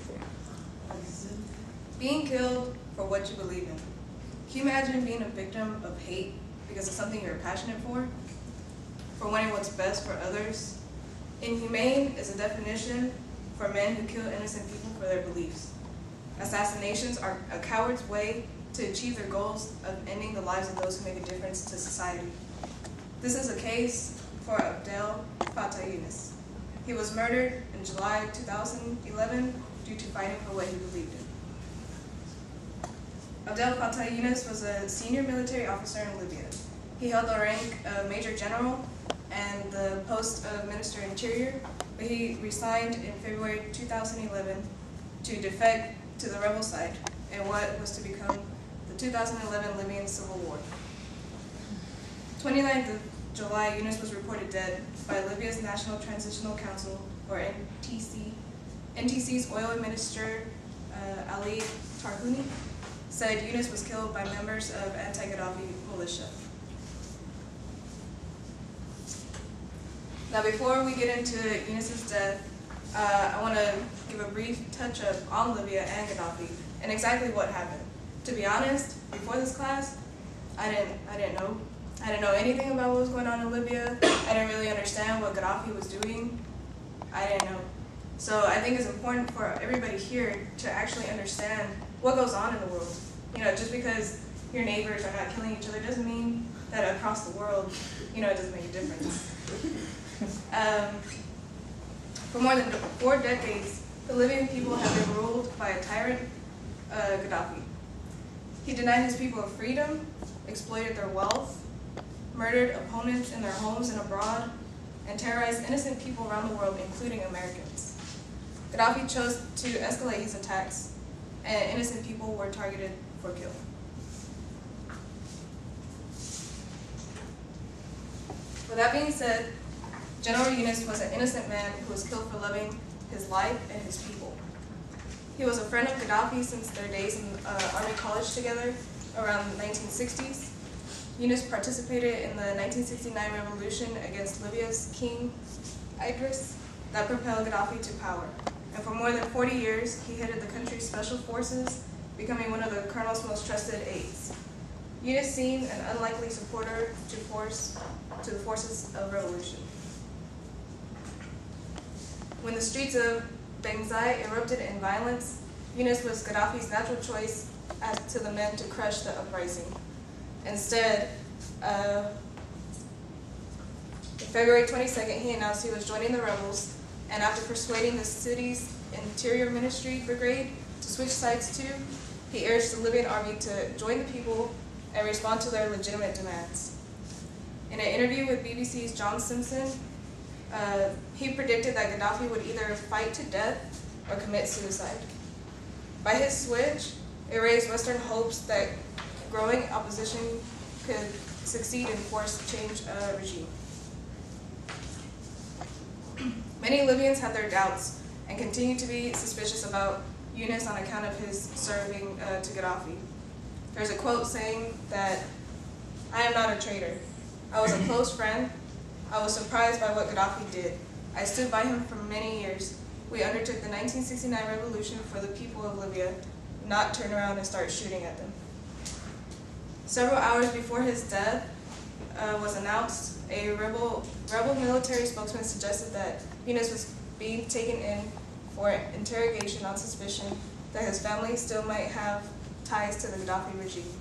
for. Being killed for what you believe in. Can you imagine being a victim of hate because of something you're passionate for wanting what's best for others? Inhumane is a definition for men who kill innocent people for their beliefs. Assassinations are a coward's way to achieve their goals of ending the lives of those who make a difference to society. This is a case for Abdul Fatah Younis. He was murdered in July 2011 due to fighting for what he believed in. Abdul Fatah Younis was a senior military officer in Libya. He held the rank of Major General and the post of Minister Interior, but he resigned in February 2011 to defect to the rebel side in what was to become the 2011 Libyan Civil War. 29th of July, Younis was reported dead by Libya's National Transitional Council, or NTC. NTC's oil administrator, Ali Tarhouni, said Younis was killed by members of anti-Gaddafi militia. Now, before we get into Younis's death, I want to give a brief touch-up on Libya and Gaddafi and exactly what happened. To be honest, before this class, I didn't know anything about what was going on in Libya. I didn't really understand what Gaddafi was doing. I didn't know. So I think it's important for everybody here to actually understand what goes on in the world. You know, just because your neighbors are not killing each other doesn't mean that across the world, it doesn't make a difference. For more than 4 decades, the Libyan people have been ruled by a tyrant, Gaddafi. He denied his people freedom, exploited their wealth, murdered opponents in their homes and abroad, and terrorized innocent people around the world, including Americans. Gaddafi chose to escalate his attacks, and innocent people were targeted for kill. With that being said, General Younis was an innocent man who was killed for loving his life and his people. He was a friend of Gaddafi since their days in Army College together around the 1960s. Younis participated in the 1969 revolution against Libya's King Idris that propelled Gaddafi to power. And for more than 40 years, he headed the country's special forces, becoming one of the colonel's most trusted aides. Younis seemed an unlikely supporter to the forces of revolution. When the streets of Benghazi erupted in violence, Younis was Gaddafi's natural choice as to the men to crush the uprising. Instead, February 22nd, he announced he was joining the rebels, and after persuading the city's Interior Ministry Brigade to switch sides too, he urged the Libyan army to join the people and respond to their legitimate demands. In an interview with BBC's John Simpson, he predicted that Gaddafi would either fight to death or commit suicide. By his switch, it raised Western hopes that growing opposition could succeed and force change a regime. Many Libyans had their doubts and continue to be suspicious about Younis on account of his serving to Gaddafi. There's a quote saying that, "I am not a traitor. I was a close friend. I was surprised by what Gaddafi did. I stood by him for many years. We undertook the 1969 revolution for the people of Libya, not turn around and start shooting at them." Several hours before his death was announced, a rebel military spokesman suggested that Younis was being taken in for interrogation on suspicion that his family still might have ties to the Gaddafi regime.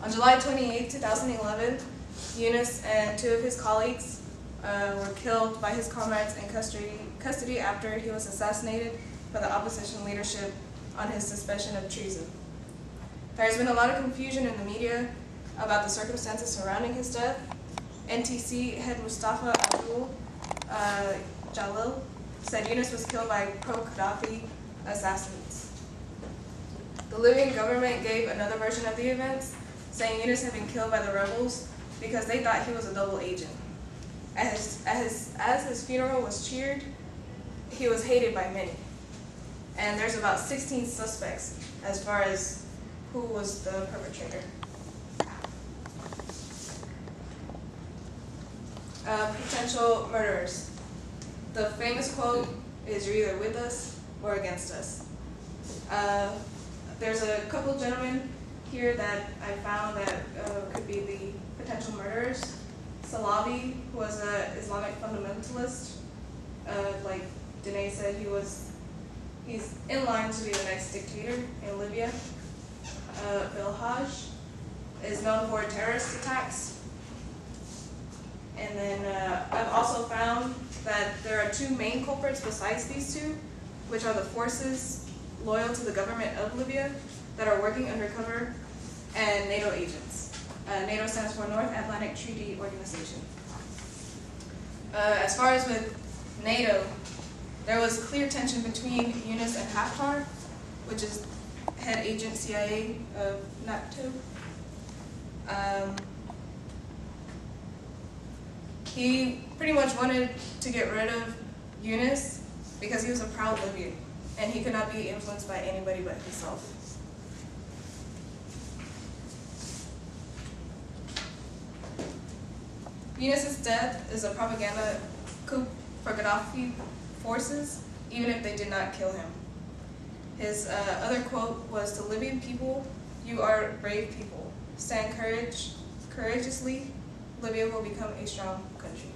On July 28, 2011, Younis and 2 of his colleagues were killed by his comrades in custody after he was assassinated by the opposition leadership on his suspicion of treason. There has been a lot of confusion in the media about the circumstances surrounding his death. NTC head Mustafa Abdul Jalil said Younis was killed by pro-Gaddafi assassins. The Libyan government gave another version of the events, saying Younis had been killed by the rebels because they thought he was a double agent. As his funeral was cheered, he was hated by many. And there's about 16 suspects as far as who was the perpetrator. potential murderers. The famous quote is, "You're either with us or against us." There's a couple gentlemen here that I found that could be the potential murderers. Salabi, who was an Islamic fundamentalist, like Danae said, he's in line to be the next dictator in Libya. Bilhaj is known for terrorist attacks. And then I've also found that there are two main culprits besides these two, which are the forces loyal to the government of Libya that are working undercover, and NATO agents. NATO stands for North Atlantic Treaty Organization. As far as with NATO, there was clear tension between Younis and Haftar, which is head agent CIA of NATO. He pretty much wanted to get rid of Younis because he was a proud Libyan, and he could not be influenced by anybody but himself. Younis's death is a propaganda coup for Gaddafi forces, even if they did not kill him. His other quote was, "To Libyan people, you are brave people. Stand courageously. Libya will become a strong country."